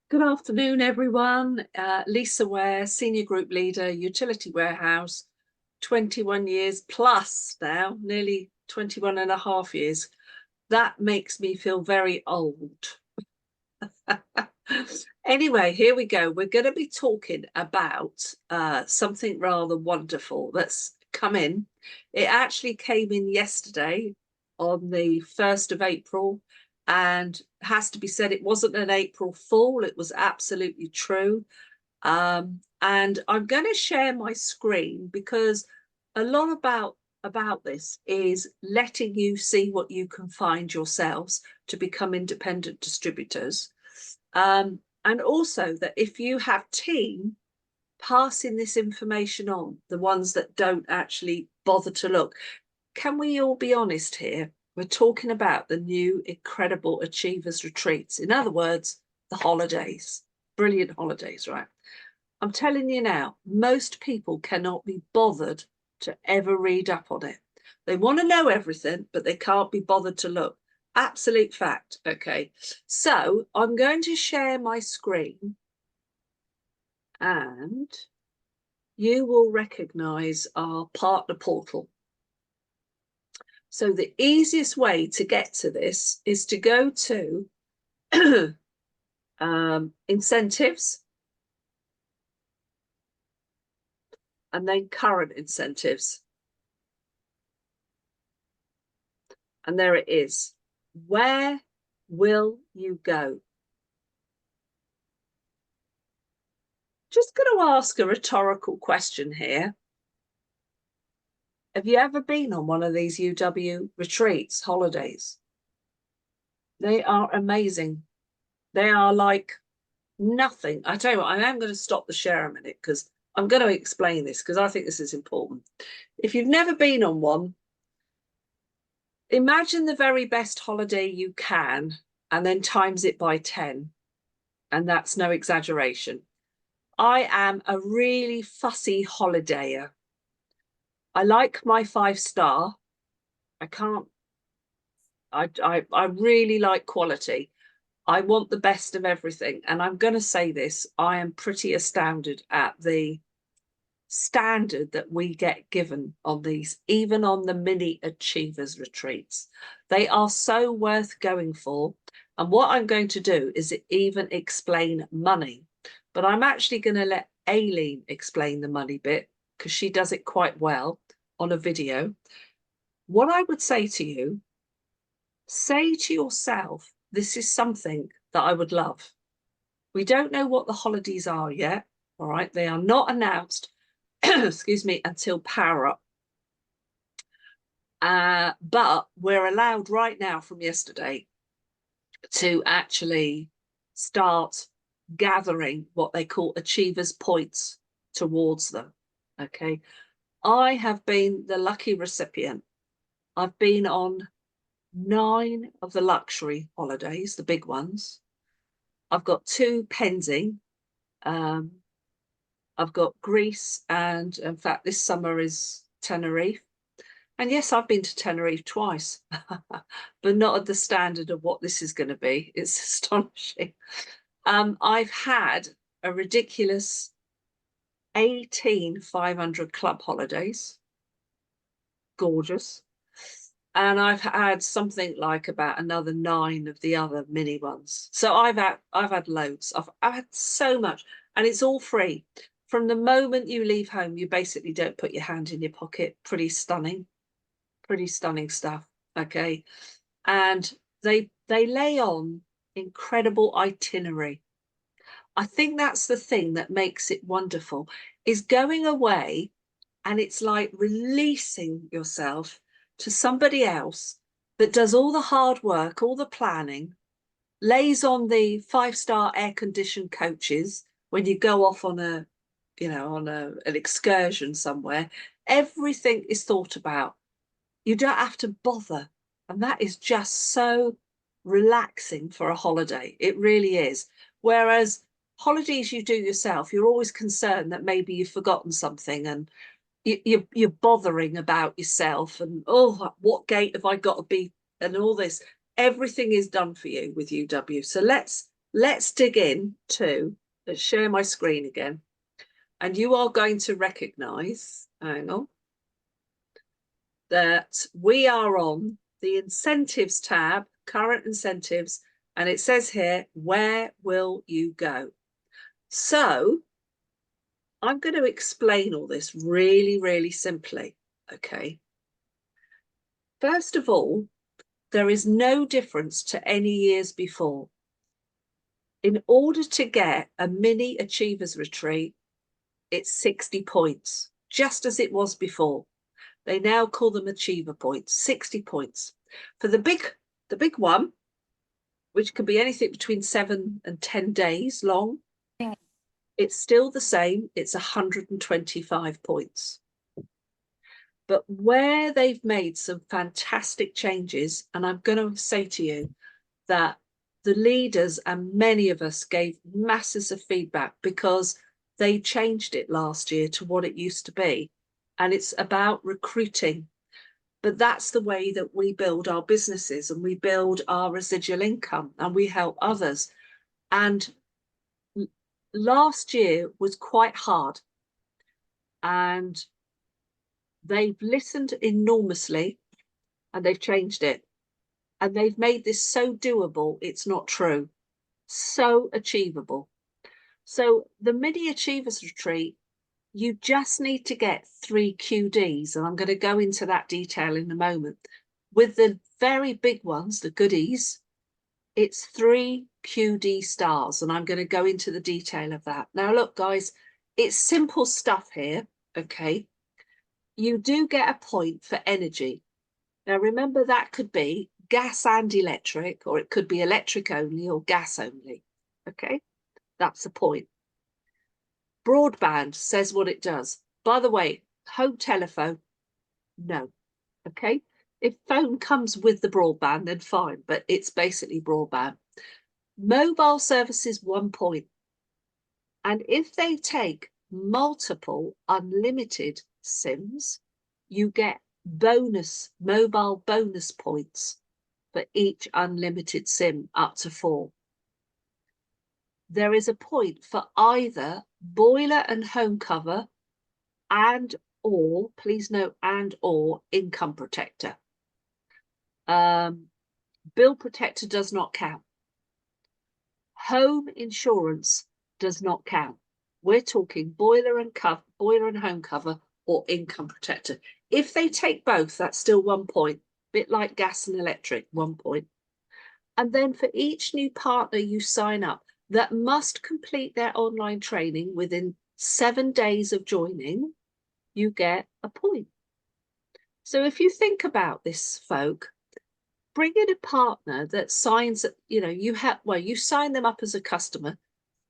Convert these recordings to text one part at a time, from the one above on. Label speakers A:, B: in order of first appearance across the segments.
A: Good afternoon, everyone. Lisa Ware, Senior Group Leader, Utility Warehouse, 21 years plus now, nearly 21 and a half years. That makes me feel very old. Anyway, here we go. We're going to be talking about something rather wonderful that's come in. It actually came in yesterday on the 1st of April, and has to be said, it wasn't an April Fool. It was absolutely true. And I'm going to share my screen because a lot about this is letting you see what you can find yourselves to become independent distributors. And also that if you have team passing this information on, the ones that don't actually bother to look, can we all be honest here? We're talking about the new Incredible Achievers Retreats. In other words, the holidays. Brilliant holidays, right? I'm telling you now, most people cannot be bothered to ever read up on it. They want to know everything, but they can't be bothered to look. Absolute fact. Okay. So I'm going to share my screen and you will recognize our partner portal. So the easiest way to get to this is to go to incentives and then current incentives. And there it is. Where will you go? Just going to ask a rhetorical question here. Have you ever been on one of these UW retreats, holidays? They are amazing. They are like nothing. I tell you what, I am going to stop the share a minute because I'm going to explain this because I think this is important. If you've never been on one, imagine the very best holiday you can and then times it by 10. And that's no exaggeration. I am a really fussy holidayer. I like my 5-star. I really like quality. I want the best of everything. And I'm going to say this, I am pretty astounded at the standard that we get given on these, even on the mini achievers retreats. They are so worth going for. And what I'm going to do is even explain money. But I'm actually going to let Aileen explain the money bit because she does it quite well on a video. What I would say to you, say to yourself, this is something that I would love. We don't know what the holidays are yet. All right. They are not announced, excuse me, until Power Up. But we're allowed right now from yesterday to actually start gathering what they call achievers points towards them. Okay. I have been the lucky recipient. I've been on 9 of the luxury holidays, the big ones. I've got 2 pending. I've got Greece, and in fact, this summer is Tenerife. And yes, I've been to Tenerife twice, but not at the standard of what this is going to be. It's astonishing. I've had a ridiculous 18 500 club holidays. Gorgeous. And I've had something like about another 9 of the other mini ones. So I've had loads. I've had so much, and it's all free. From the moment you leave home, you basically don't put your hand in your pocket. Pretty stunning stuff. Okay. And they lay on incredible itinerary. I think that's the thing that makes it wonderful, is going away and it's like releasing yourself to somebody else that does all the hard work, all the planning, lays on the 5-star air-conditioned coaches when you go off on an excursion somewhere. Everything is thought about. You don't have to bother. And that is just so relaxing for a holiday. It really is. Whereas holidays you do yourself, you're always concerned that maybe you've forgotten something and you're bothering about yourself and, oh, what gate have I got to be, and all this. Everything is done for you with UW. So let's let's dig in to, let's share my screen again. And you are going to recognize, hang on, that we are on the incentives tab, current incentives, and it says here, where will you go? So I'm going to explain all this really, really simply, okay? First of all, there is no difference to any years before. In order to get a mini achievers retreat, it's 60 points, just as it was before. They now call them achiever points, 60 points. For the big one, which can be anything between 7 and 10 days long, it's still the same. It's 125 points. But where they've made some fantastic changes, and I'm going to say to you that the leaders and many of us gave masses of feedback because they changed it last year to what it used to be. And it's about recruiting. But that's the way that we build our businesses and we build our residual income and we help others. And last year was quite hard. And they've listened enormously and they've changed it. And they've made this so doable, it's not true. So achievable. So the Mini Achievers Retreat, you just need to get 3 QDs, and I'm going to go into that detail in a moment. With the very big ones, the goodies, it's 3 QD stars, and I'm going to go into the detail of that. Now, look, guys, it's simple stuff here, okay? You do get a point for energy. Now, remember, that could be gas and electric, or it could be electric only or gas only, okay? That's a point. Broadband says what it does. By the way, home telephone, no, okay? If phone comes with the broadband, then fine, but it's basically broadband. Mobile services, 1 point. And if they take multiple unlimited SIMs, you get mobile bonus points for each unlimited SIM, up to 4. There is a point for either boiler and home cover and or, please note, and or income protector. Bill protector does not count. Home insurance does not count. We're talking boiler and home cover or income protector. If they take both, that's still 1 point, bit like gas and electric, 1 point. And then for each new partner you sign up that must complete their online training within 7 days of joining, you get a point. So if you think about this, folk, bring in a partner that signs, you sign them up as a customer.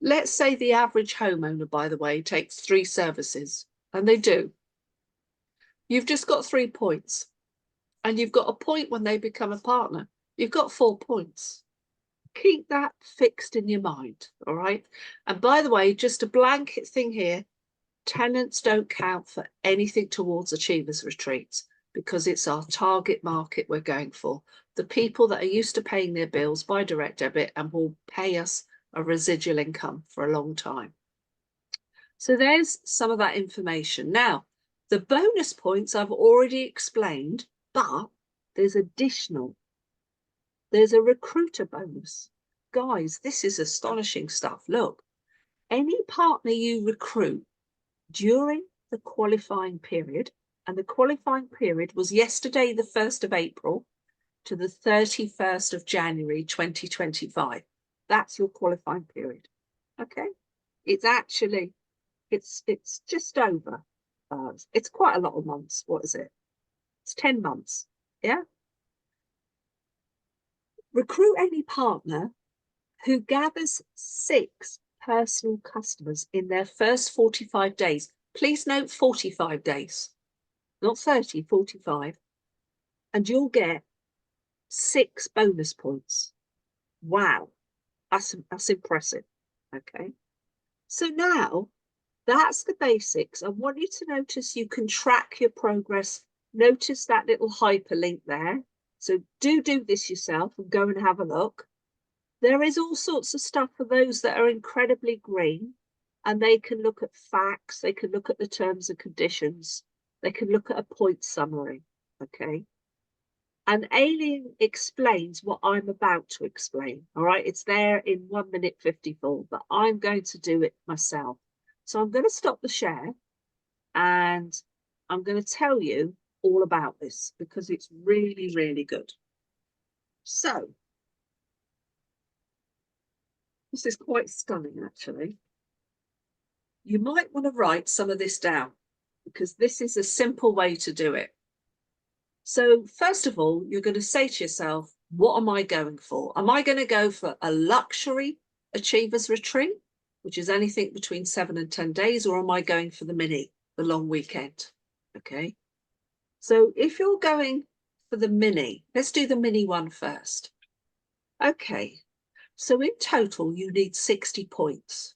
A: Let's say the average homeowner, by the way, takes 3 services, and they do. You've just got 3 points, and you've got a point when they become a partner. You've got 4 points. Keep that fixed in your mind, all right? And by the way, just a blanket thing here, tenants don't count for anything towards Achievers Retreats because it's our target market we're going for. The people that are used to paying their bills by direct debit and will pay us a residual income for a long time. So there's some of that information. Now, the bonus points I've already explained, but there's additional. There's a recruiter bonus. Guys, this is astonishing stuff. Look, any partner you recruit during the qualifying period, and the qualifying period was yesterday, the 1st of April, to the 31st of January 2025. That's your qualifying period. Okay, it's actually it's just over. It's quite a lot of months. What is it? It's 10 months. Yeah. Recruit any partner who gathers 6 personal customers in their first 45 days. Please note 45 days, not 30, 45. And you'll get 6 bonus points. Wow, that's impressive. Okay, so now that's the basics. I want you to notice you can track your progress. Notice that little hyperlink there. So do this yourself and go and have a look. There is all sorts of stuff for those that are incredibly green, and they can look at facts, they can look at the terms and conditions, they can look at a point summary, okay? And Aileen explains what I'm about to explain, all right? It's there in 1 minute 54, but I'm going to do it myself. So I'm going to stop the share and I'm going to tell you all about this because it's really, really good. So, this is quite stunning, actually. You might want to write some of this down because this is a simple way to do it. So first of all, you're going to say to yourself, what am I going for? Am I going to go for a luxury achievers retreat, which is anything between 7 and 10 days, or am I going for the mini, the long weekend? Okay. So if you're going for the mini, let's do the mini one first. Okay. So in total, you need 60 points.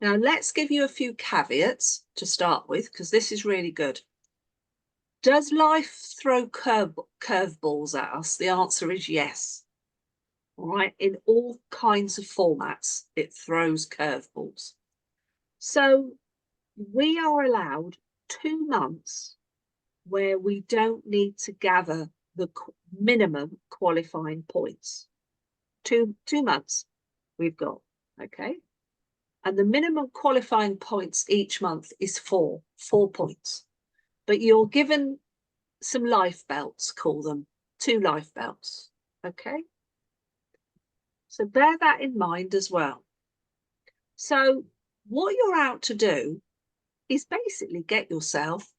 A: Now let's give you a few caveats to start with, because this is really good. Does life throw curveballs at us? The answer is yes. All right, in all kinds of formats, it throws curveballs. So we are allowed 2 months where we don't need to gather the minimum qualifying points. Two months we've got, okay? And the minimum qualifying points each month is 4 points. But you're given some life belts, call them 2 life belts, okay? So bear that in mind as well. So what you're out to do is basically get yourself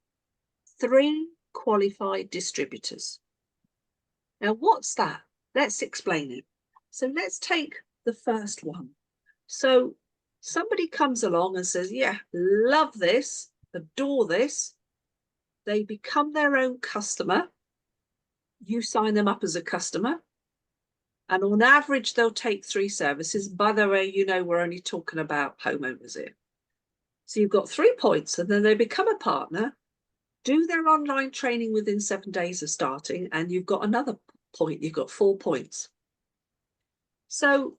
A: 3 qualified distributors. Now, what's that? Let's explain it. So let's take the first one. So somebody comes along and says, yeah, love this, adore this. They become their own customer. You sign them up as a customer. And on average, they'll take 3 services. By the way, you know, we're only talking about homeowners here. So you've got 3 points, and then they become a partner, do their online training within 7 days of starting, and you've got another point. You've got 4 points. So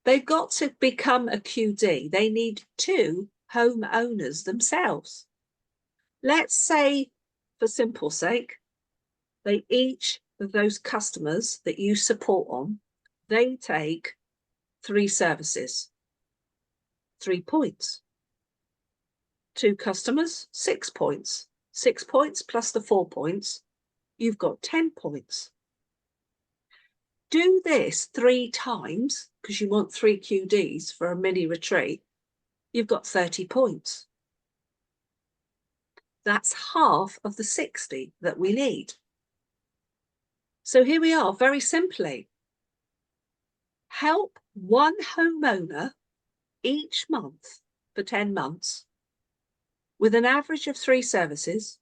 A: they've got to become a QD. They need 2 homeowners themselves. Let's say, for simple sake, they each of those customers that you support on, they take 3 services, 3 points. 2 customers, 6 points. 6 points plus the 4 points, you've got 10 points. Do this 3 times, because you want 3 QDs for a mini retreat, you've got 30 points. That's half of the 60 that we need. So here we are, very simply. Help 1 homeowner each month for 10 months with an average of 3 services,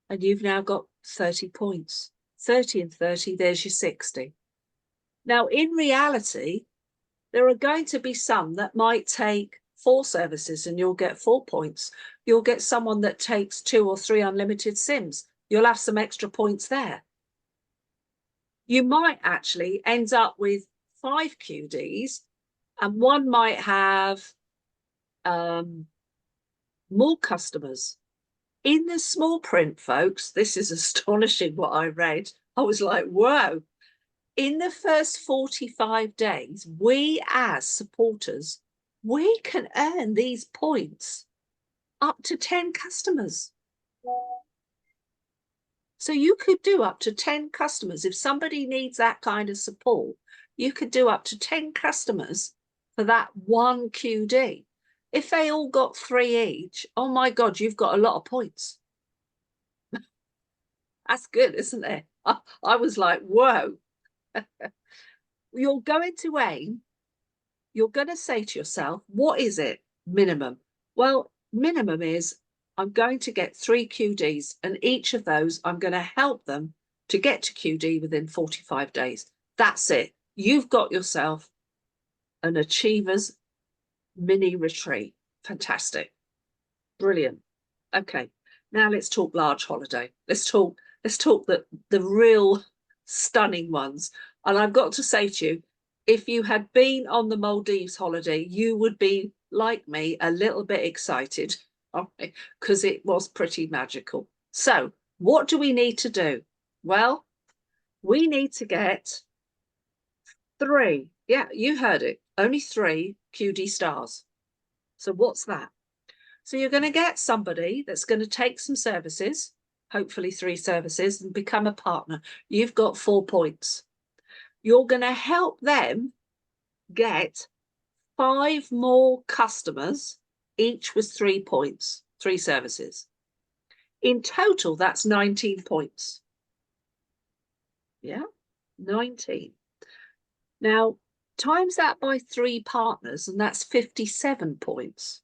A: and you've now got 30 points. 30 and 30, there's your 60. Now, in reality, there are going to be some that might take 4 services and you'll get 4 points. You'll get someone that takes 2 or 3 unlimited sims. You'll have some extra points there. You might actually end up with 5 QDs, and one might have more customers. In the small print, folks, this is astonishing what I read. I was like, whoa. In the first 45 days, we as supporters, we can earn these points up to 10 customers. So you could do up to 10 customers. If somebody needs that kind of support, you could do up to 10 customers for that 1 QD. If they all got 3 each, oh my God, you've got a lot of points. That's good, isn't it? I was like, whoa. You're going to aim, you're going to say to yourself, what is it minimum? Well, minimum is I'm going to get 3 QDs, and each of those I'm going to help them to get to QD within 45 days. That's it. You've got yourself an Achievers mini retreat. Fantastic. Brilliant. Okay. Now let's talk large holiday. Let's talk the real stunning ones. And I've got to say to you, If you had been on the Maldives holiday, you would be, like me, a little bit excited, because it was pretty magical. So what do we need to do? Well, we need to get 3. Yeah, you heard it. Only 3 QD stars. So what's that? So you're going to get somebody that's going to take some services, hopefully 3 services, and become a partner. You've got 4 points. You're going to help them get 5 more customers, each with 3 points, 3 services. In total, that's 19 points. Yeah, 19. Now, times that by 3 partners, and that's 57 points.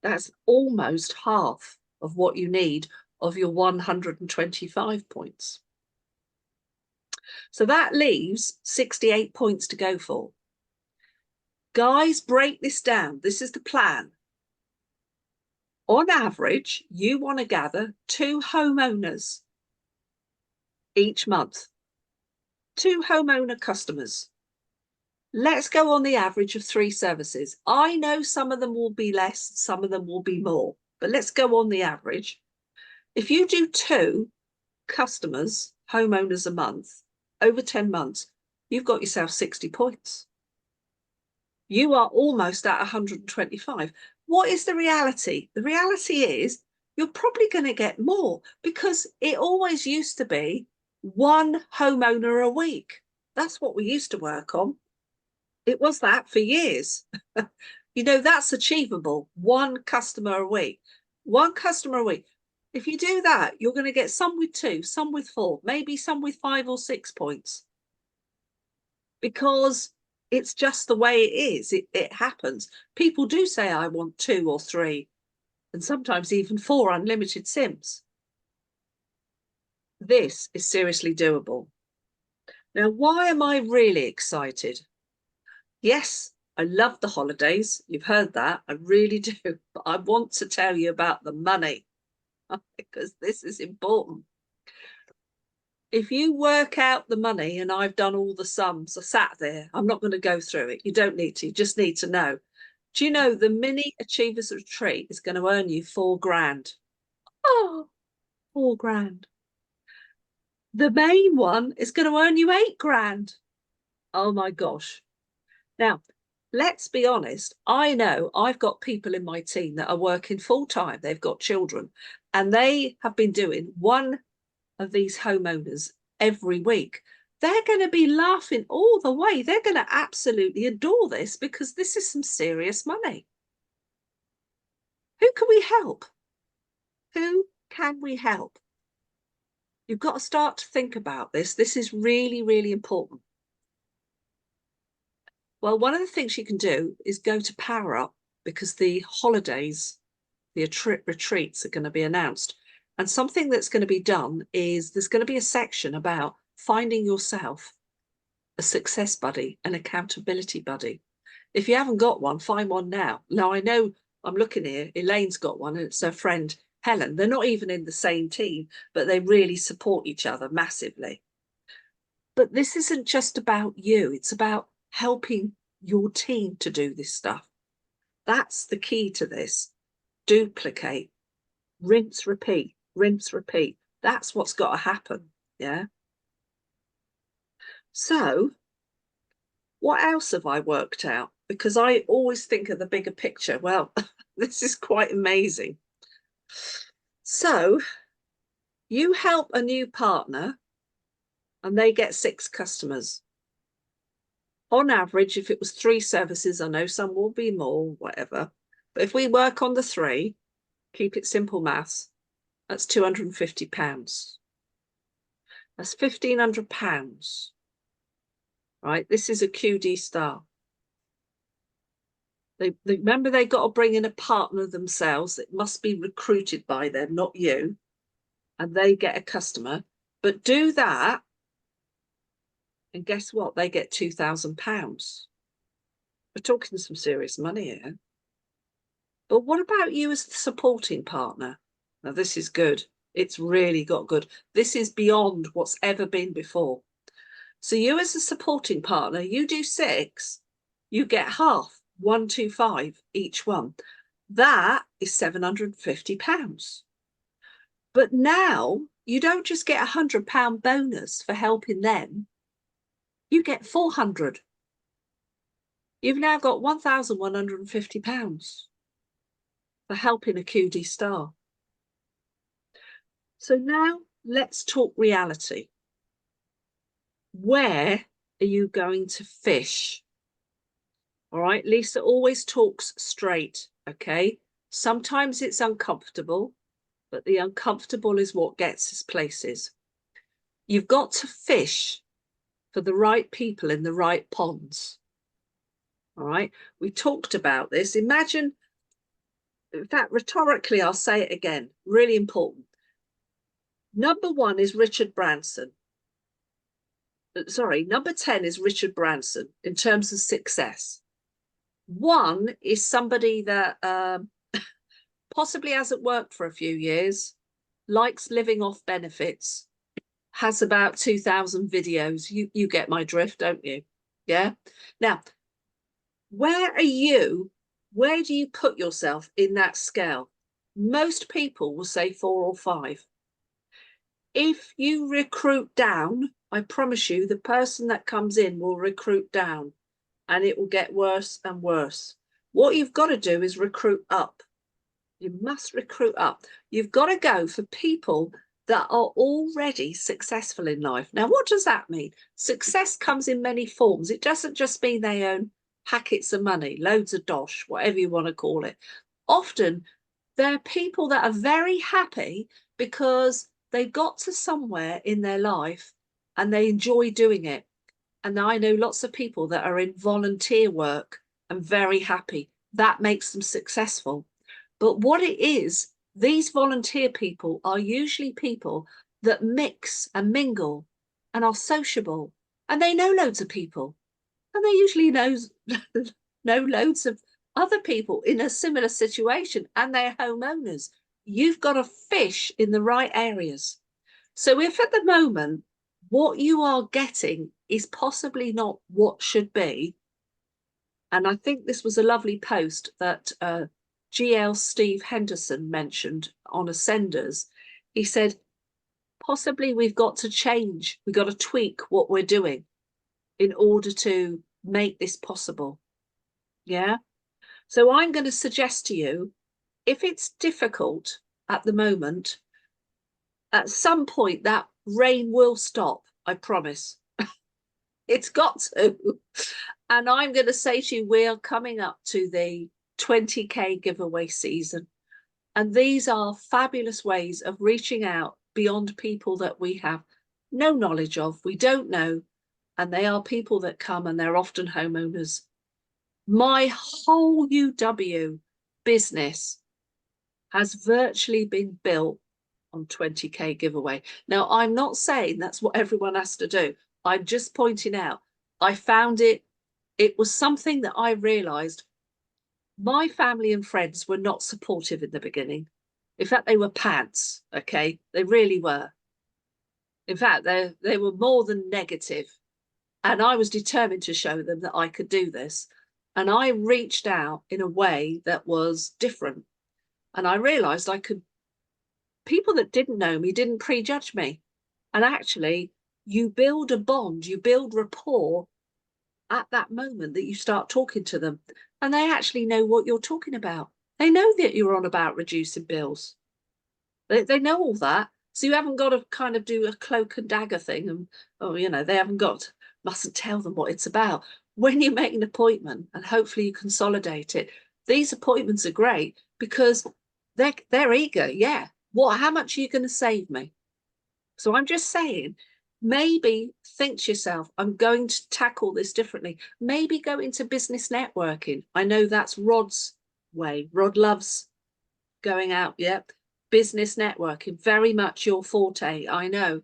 A: That's almost half of what you need of your 125 points. So that leaves 68 points to go for. Guys, break this down. This is the plan. On average, you want to gather 2 homeowners each month. 2 homeowner customers. Let's go on the average of 3 services. I know some of them will be less, some of them will be more, but let's go on the average. If you do 2 customers, homeowners a month, over 10 months, you've got yourself 60 points. You are almost at 125. What is the reality? The reality is you're probably going to get more, because it always used to be 1 homeowner a week. That's what we used to work on. It was that for years. You know, that's achievable. 1 customer a week. 1 customer a week. If you do that, you're going to get some with 2, some with 4, maybe some with 5 or 6 points. Because it's just the way it is. It happens. People do say, I want 2 or 3, and sometimes even 4 unlimited Sims. This is seriously doable. Now, why am I really excited? Yes, I love the holidays. You've heard that. I really do. But I want to tell you about the money, because this is important. If you work out the money, and I've done all the sums, I sat there. I'm not going to go through it. You don't need to. You just need to know. Do you know the mini Achievers Retreat is going to earn you 4 grand? Oh, 4 grand. The main one is going to earn you 8 grand. Oh my gosh. Now, let's be honest. I know I've got people in my team that are working full time. They've got children, and they have been doing 1 of these homeowners every week. They're going to be laughing all the way. They're going to absolutely adore this, because this is some serious money. Who can we help? Who can we help? You've got to start to think about this. This is really, really important. Well, one of the things you can do is go to Power Up, because the holidays, the retreats are going to be announced. And something that's going to be done is there's going to be a section about finding yourself a success buddy, an accountability buddy. If you haven't got one, find one now. Now, I know I'm looking here, Elaine's got one, and it's her friend Helen. They're not even in the same team, but they really support each other massively. But this isn't just about you. It's about helping your team to do this stuff. That's the key to this. Duplicate, rinse, repeat, rinse, repeat. That's what's got to happen. Yeah. So what else have I worked out? Because I always think of the bigger picture. Well, this is quite amazing. So you help a new partner and they get 6 customers. On average, if it was 3 services, I know some will be more, whatever. But if we work on the 3, keep it simple maths, that's £250. That's £1,500. Right? This is a QD star. They remember they've got to bring in a partner themselves. It must be recruited by them, not you. And they get a customer. But do that, and guess what? They get £2,000. We're talking some serious money here. But what about you as the supporting partner? Now, this is good. It's really got good. This is beyond what's ever been before. So you as a supporting partner, you do 6, you get half, 125 each one. That is £750. But now you don't just get £100 bonus for helping them, you get 400. You've now got £1,150 for helping a QD star. So now let's talk reality. Where are you going to fish? All right, Lisa always talks straight, okay? Sometimes it's uncomfortable, but the uncomfortable is what gets us places. You've got to fish for the right people in the right ponds. All right, we talked about this. Imagine, in fact, rhetorically, I'll say it again, really important. Number 1 is Richard Branson. Sorry, number 10 is Richard Branson in terms of success. 1 is somebody that possibly hasn't worked for a few years, likes living off benefits, has about 2,000 videos. You get my drift, don't you? Yeah. Now, where are you? Where do you put yourself in that scale? Most people will say 4 or 5. If you recruit down, I promise you, the person that comes in will recruit down, and it will get worse and worse. What you've got to do is recruit up. You must recruit up. You've got to go for people that are already successful in life. Now, what does that mean? Success comes in many forms. It doesn't just mean they own packets of money, loads of dosh, whatever you want to call it. Often, they're people that are very happy because they've got to somewhere in their life and they enjoy doing it. And I know lots of people that are in volunteer work and very happy. That makes them successful. But what it is, these volunteer people are usually people that mix and mingle and are sociable, and they know loads of people, and they usually know loads of other people in a similar situation, and they're homeowners. You've got to fish in the right areas. So if at the moment what you are getting is possibly not what should be, and I think this was a lovely post that GL Steve Henderson mentioned on Ascenders. He said, possibly we've got to change, we've got to tweak what we're doing in order to make this possible. Yeah. So I'm going to suggest to you, if it's difficult at the moment, at some point that rain will stop, I promise. It's got to. And I'm going to say to you, we're coming up to the 20k giveaway season, and these are fabulous ways of reaching out beyond people that we have no knowledge of, we don't know, and they are people that come and they're often homeowners. My whole UW business has virtually been built on 20k giveaway. Now, I'm not saying that's what everyone has to do. I'm just pointing out, I found it was something that I realized my family and friends were not supportive in the beginning. In fact, they were pants, okay? They really were. In fact, they were more than negative. And I was determined to show them that I could do this. And I reached out in a way that was different. And I realized I could, people that didn't know me didn't prejudge me. And actually, you build a bond, you build rapport at that moment that you start talking to them. And they actually know what you're talking about. They know that you're on about reducing bills. They know all that. So you haven't got to kind of do a cloak and dagger thing. And, oh, you know, they haven't got, mustn't tell them what it's about. When you make an appointment and hopefully you consolidate it, these appointments are great because they're eager. Yeah. How much are you going to save me? So I'm just saying, maybe think to yourself, I'm going to tackle this differently. Maybe go into business networking. I know that's Rod's way. Rod loves going out. Yeah. Business networking, very much your forte. I know.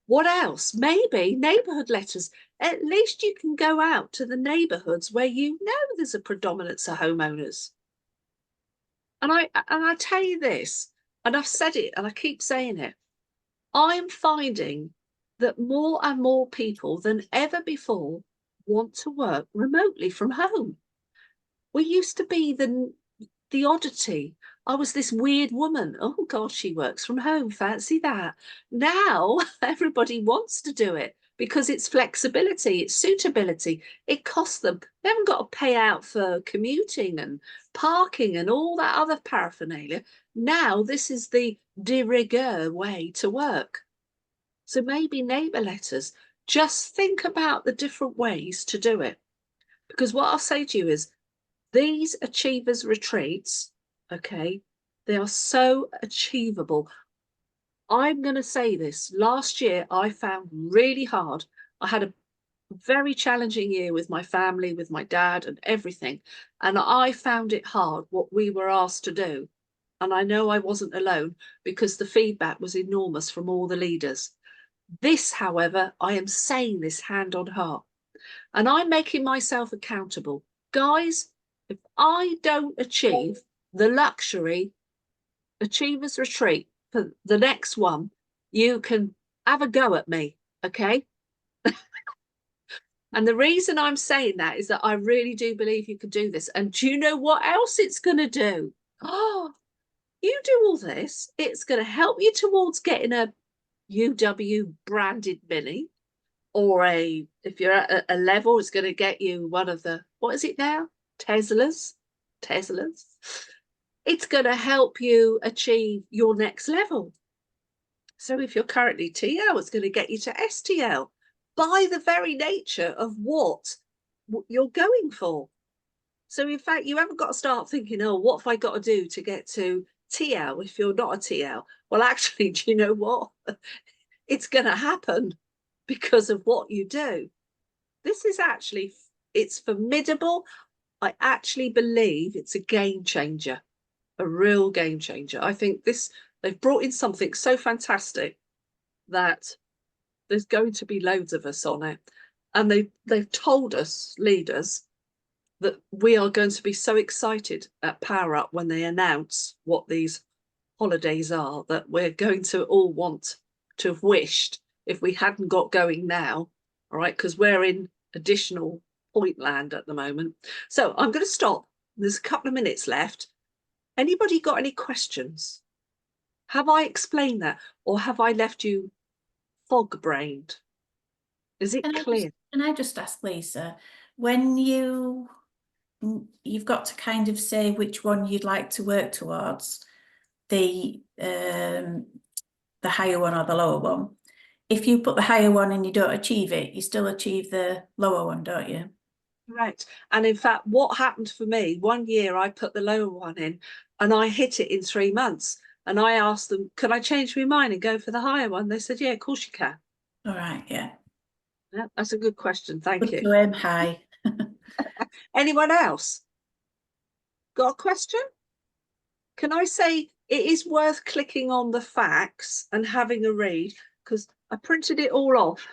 A: What else? Maybe neighborhood letters. At least you can go out to the neighborhoods where you know there's a predominance of homeowners. And I tell you this, and I've said it and I keep saying it, I'm finding that more and more people than ever before want to work remotely from home. We used to be the oddity. I was this weird woman. Oh gosh, she works from home. Fancy that. Now everybody wants to do it because it's flexibility, it's suitability. It costs them. They haven't got to pay out for commuting and parking and all that other paraphernalia. Now this is the de rigueur way to work. So maybe neighbour letters. Just think about the different ways to do it. Because what I'll say to you is these achievers retreats, okay, they are so achievable. I'm going to say this. Last year, I found really hard. I had a very challenging year with my family, with my dad and everything. And I found it hard what we were asked to do. And I know I wasn't alone because the feedback was enormous from all the leaders. This, however, I am saying this hand on heart, and I'm making myself accountable. Guys, if I don't achieve the luxury achievers retreat for the next one, you can have a go at me, okay? And the reason I'm saying that is that I really do believe you can do this. And do you know what else it's going to do? Oh, you do all this, it's going to help you towards getting a UW branded mini, or if you're at a level, it's going to get you one of the, what is it now? Teslas. It's going to help you achieve your next level. So if you're currently TL, it's going to get you to STL by the very nature of what you're going for. So in fact, you haven't got to start thinking, oh, what have I got to do to get to TL if you're not a TL? Well, actually, do you know what? It's going to happen because of what you do. This is actually, it's formidable. I actually believe it's a game changer, a real game changer. I think they've brought in something so fantastic that there's going to be loads of us on it. And they've told us, leaders, that we are going to be so excited at Power Up when they announce what these holidays are, that we're going to all want to have wished if we hadn't got going now, all right, because we're in additional point land at the moment. So I'm going to stop. There's a couple of minutes left. Anybody got any questions? Have I explained that, or have I left you fog-brained? Is it clear?
B: Can I just ask, Lisa, when you've got to kind of say which one you'd like to work towards, the higher one or the lower one. If you put the higher one and you don't achieve it, you still achieve the lower one, don't you?
A: Right. And in fact, what happened for me, one year I put the lower one in and I hit it in 3 months. And I asked them, could I change my mind and go for the higher one? They said, yeah, of course you can.
B: All right, yeah.
A: Yeah, that's a good question. Thank you.
B: To aim high.
A: Anyone else? Got a question? Can I say it is worth clicking on the facts and having a read, because I printed it all off,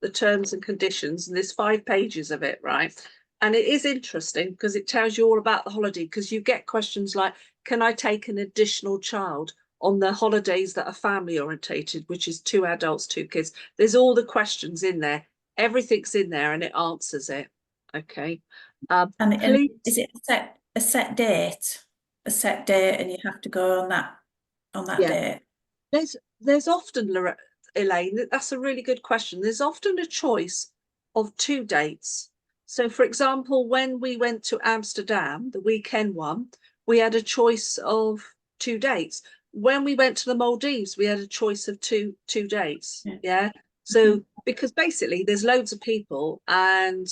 A: the terms and conditions, and there's 5 pages of it, right? And it is interesting because it tells you all about the holiday, because you get questions like, can I take an additional child on the holidays that are family orientated, which is 2 adults, 2 kids? There's all the questions in there. Everything's in there and it answers it. Okay.
B: And is it a set date? A set date, and you have to go on that date?
A: There's often, Elaine, that's a really good question. There's often a choice of 2 dates. So, for example, when we went to Amsterdam, the weekend one, we had a choice of 2 dates. When we went to the Maldives, we had a choice of two dates. Yeah. So because basically there's loads of people, and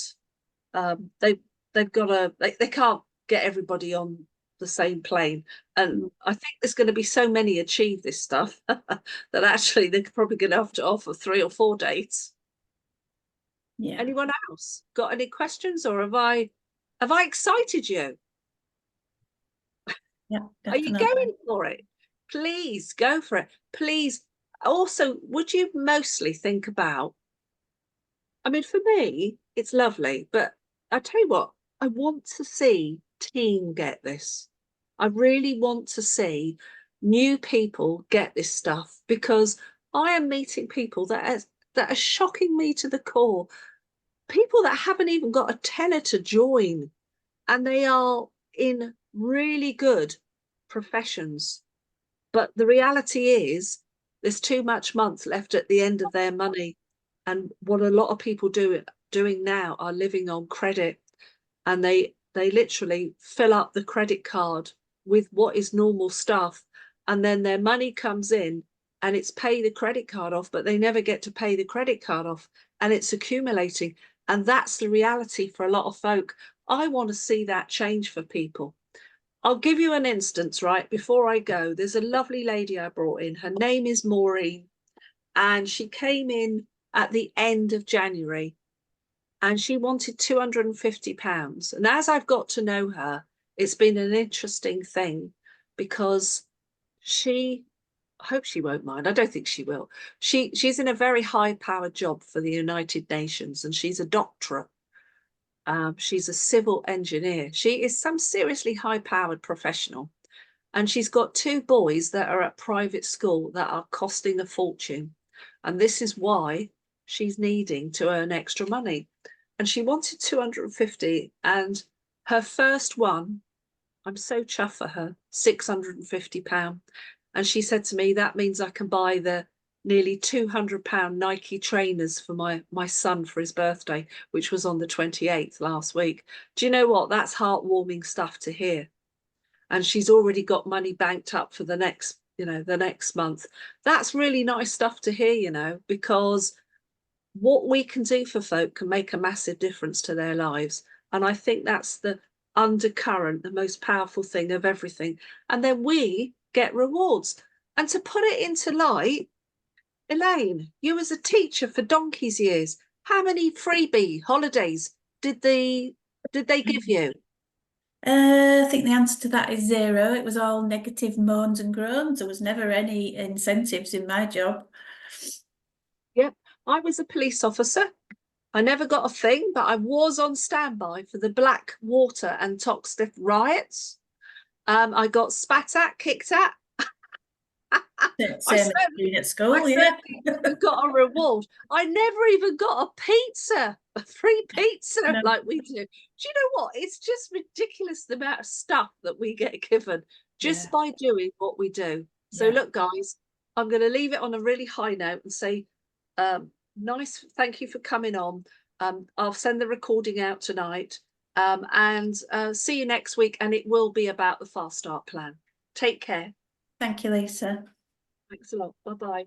A: they've got to, they can't get everybody on the same plane. And I think there's going to be so many achieve this stuff that actually they're probably going to have to offer 3 or 4 dates.
B: Yeah.
A: Anyone else got any questions, or have I excited you?
B: Yeah,
A: definitely. Are you going for it? Please go for it. Please. Also, would you mostly think about, I mean, for me, it's lovely, but I tell you what, I want to see team get this. I really want to see new people get this stuff, because I am meeting people that that are shocking me to the core. People that haven't even got a tenner to join, and they are in really good professions. But the reality is there's too much month left at the end of their money. And what a lot of people doing now are living on credit, and they literally fill up the credit card with what is normal stuff, and then their money comes in and it's pay the credit card off, but they never get to pay the credit card off, and it's accumulating. And that's the reality for a lot of folk. I want to see that change for people. I'll give you an instance, right? Before I go, there's a lovely lady I brought in. Her name is Maureen, and she came in at the end of January, and she wanted £250. And as I've got to know her, it's been an interesting thing, because she, I hope she won't mind. I don't think she will. She's in a very high powered job for the United Nations, and she's a doctorate. She's a civil engineer. She is some seriously high powered professional. And she's got two boys that are at private school that are costing a fortune. And this is why she's needing to earn extra money. And she wanted 250. And her first one, I'm so chuffed for her, £650. And she said to me, that means I can buy the nearly £200 Nike trainers for my son for his birthday, which was on the 28th last week. Do you know what? That's heartwarming stuff to hear. And she's already got money banked up for the next, the next month. That's really nice stuff to hear, because what we can do for folk can make a massive difference to their lives. And I think that's the undercurrent, the most powerful thing of everything. And then we get rewards. And to put it into light, Elaine, you as a teacher for donkey's years, how many freebie holidays did they give you?
B: I think the answer to that is 0. It was all negative moans and groans. There was never any incentives in my job.
A: Yep, I was a police officer. I never got a thing, but I was on standby for the Blackwater and Toxteth riots. I got spat at, kicked at.
B: Same at school,
A: I
B: yeah.
A: certainly got a reward. I never even got a pizza, a free pizza
B: No.
A: like we do. Do you know what? It's just ridiculous the amount of stuff that we get given just by doing what we do. So look, guys, I'm going to leave it on a really high note and say, nice, thank you for coming on. I'll send the recording out tonight, and see you next week. And it will be about the Fast Start plan. Take care.
B: Thank you, Lisa.
A: Thanks a lot. Bye-bye.